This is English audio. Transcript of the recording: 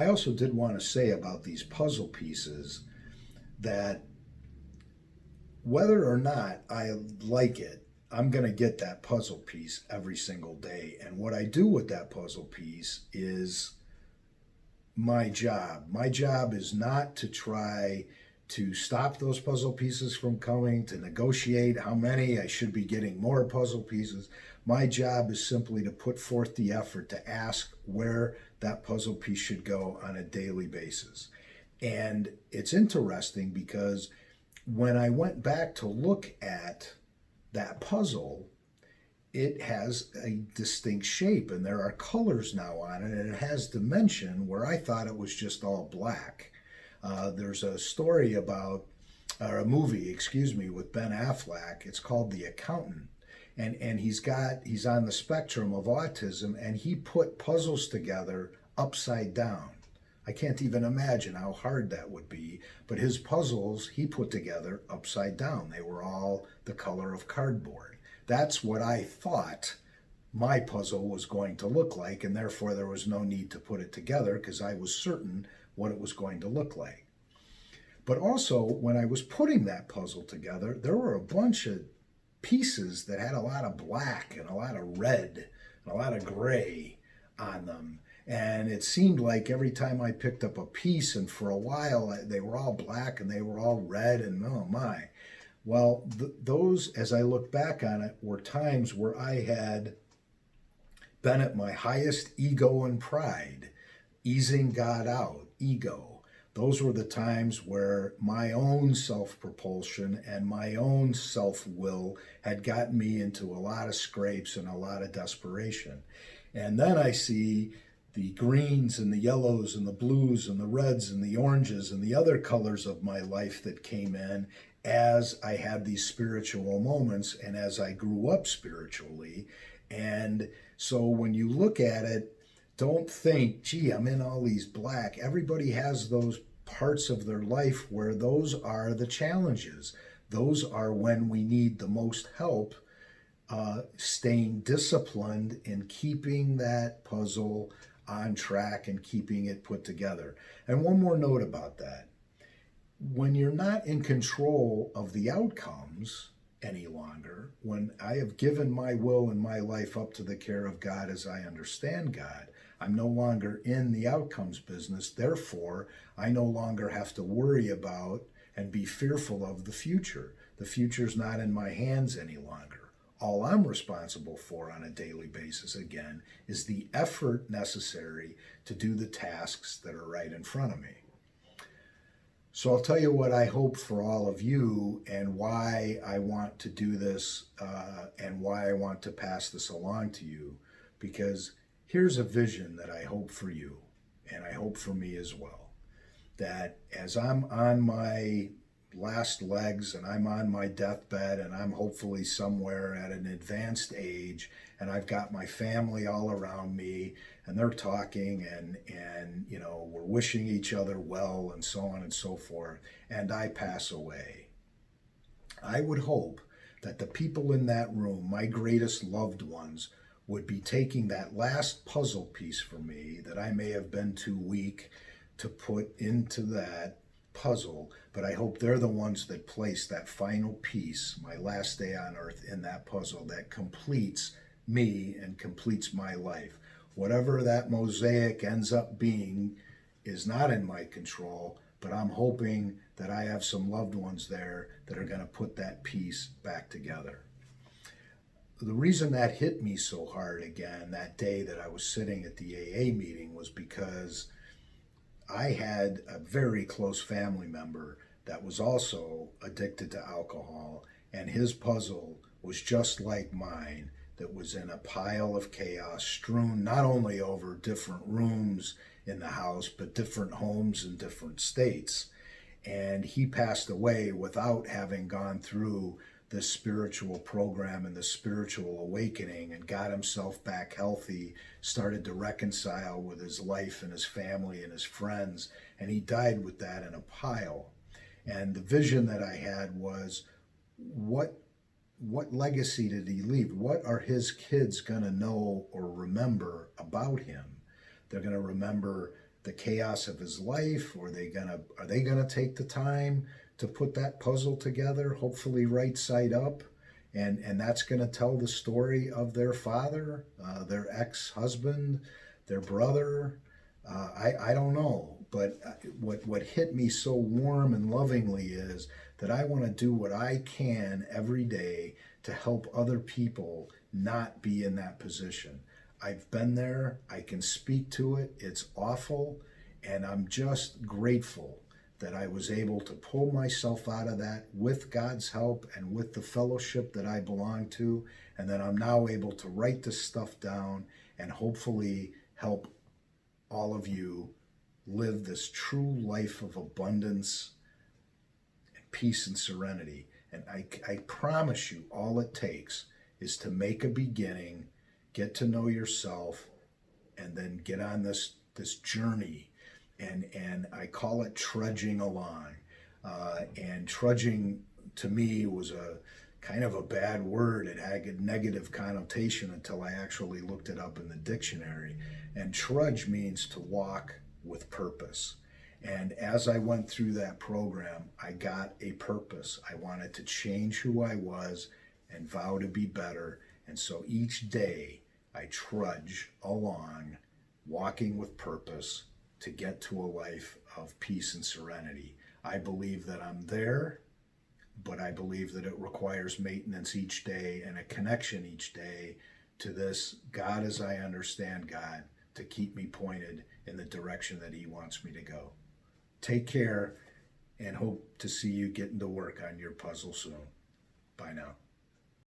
I also did want to say about these puzzle pieces that whether or not I like it, I'm going to get that puzzle piece every single day. And what I do with that puzzle piece is my job. My job is not to try to stop those puzzle pieces from coming, to negotiate how many I should be getting more puzzle pieces. My job is simply to put forth the effort to ask where that puzzle piece should go on a daily basis. And it's interesting because when I went back to look at that puzzle, it has a distinct shape and there are colors now on it, and it has dimension where I thought it was just all black. There's a story about, or a movie, excuse me, with Ben Affleck. It's called The Accountant. And he's on the spectrum of autism, and he put puzzles together upside down. I can't even imagine how hard that would be, but his puzzles he put together upside down. They were all the color of cardboard. That's what I thought my puzzle was going to look like, and therefore there was no need to put it together because I was certain what it was going to look like. But also, when I was putting that puzzle together, there were a bunch of pieces that had a lot of black and a lot of red and a lot of gray on them. And it seemed like every time I picked up a piece, and for a while they were all black and they were all red, and oh my. Well, those, as I look back on it, were times where I had been at my highest ego and pride, easing God out, ego. Those were the times where my own self-propulsion and my own self-will had gotten me into a lot of scrapes and a lot of desperation. And then I see the greens and the yellows and the blues and the reds and the oranges and the other colors of my life that came in as I had these spiritual moments and as I grew up spiritually. And so when you look at it, don't think, gee, I'm in all these black. Everybody has those parts of their life where those are the challenges. Those are when we need the most help, staying disciplined in keeping that puzzle on track and keeping it put together. And one more note about that. When you're not in control of the outcomes any longer, when I have given my will and my life up to the care of God as I understand God, I'm no longer in the outcomes business. Therefore, I no longer have to worry about and be fearful of the future. The future's not in my hands any longer. All I'm responsible for on a daily basis, again, is the effort necessary to do the tasks that are right in front of me. So I'll tell you what I hope for all of you and why I want to do this and why I want to pass this along to you, because here's a vision that I hope for you and I hope for me as well, that as I'm on my last legs and I'm on my deathbed and I'm hopefully somewhere at an advanced age and I've got my family all around me and they're talking and you know, we're wishing each other well and so on and so forth, and I pass away, I would hope that the people in that room, my greatest loved ones, would be taking that last puzzle piece for me that I may have been too weak to put into that puzzle, but I hope they're the ones that place that final piece, my last day on earth, in that puzzle that completes me and completes my life. Whatever that mosaic ends up being is not in my control, but I'm hoping that I have some loved ones there that are going to put that piece back together. The reason that hit me so hard again that day that I was sitting at the AA meeting was because I had a very close family member that was also addicted to alcohol, and his puzzle was just like mine, that was in a pile of chaos, strewn not only over different rooms in the house, but different homes in different states. And he passed away without having gone through this spiritual program and the spiritual awakening, and got himself back healthy, started to reconcile with his life and his family and his friends, and he died with that in a pile. And the vision that I had was, what legacy did he leave? What are his kids going to know or remember about him? They're going to remember the chaos of his life, or are they gonna take the time to put that puzzle together, hopefully right side up, and that's gonna tell the story of their father, their ex-husband, their brother. I don't know, but what hit me so warm and lovingly is that I want to do what I can every day to help other people not be in that position. I've been there. I can speak to it. It's awful. And I'm just grateful that I was able to pull myself out of that with God's help and with the fellowship that I belong to. And that I'm now able to write this stuff down and hopefully help all of you live this true life of abundance and peace and serenity. And I promise you, all it takes is to make a beginning, get to know yourself, and then get on this journey. And I call it trudging along. And trudging to me was a kind of a bad word. It had a negative connotation until I actually looked it up in the dictionary. And trudge means to walk with purpose. And as I went through that program, I got a purpose. I wanted to change who I was and vow to be better. And so each day I trudge along, walking with purpose to get to a life of peace and serenity. I believe that I'm there, but I believe that it requires maintenance each day and a connection each day to this God as I understand God, to keep me pointed in the direction that He wants me to go. Take care, and hope to see you getting to work on your puzzle soon. Bye now.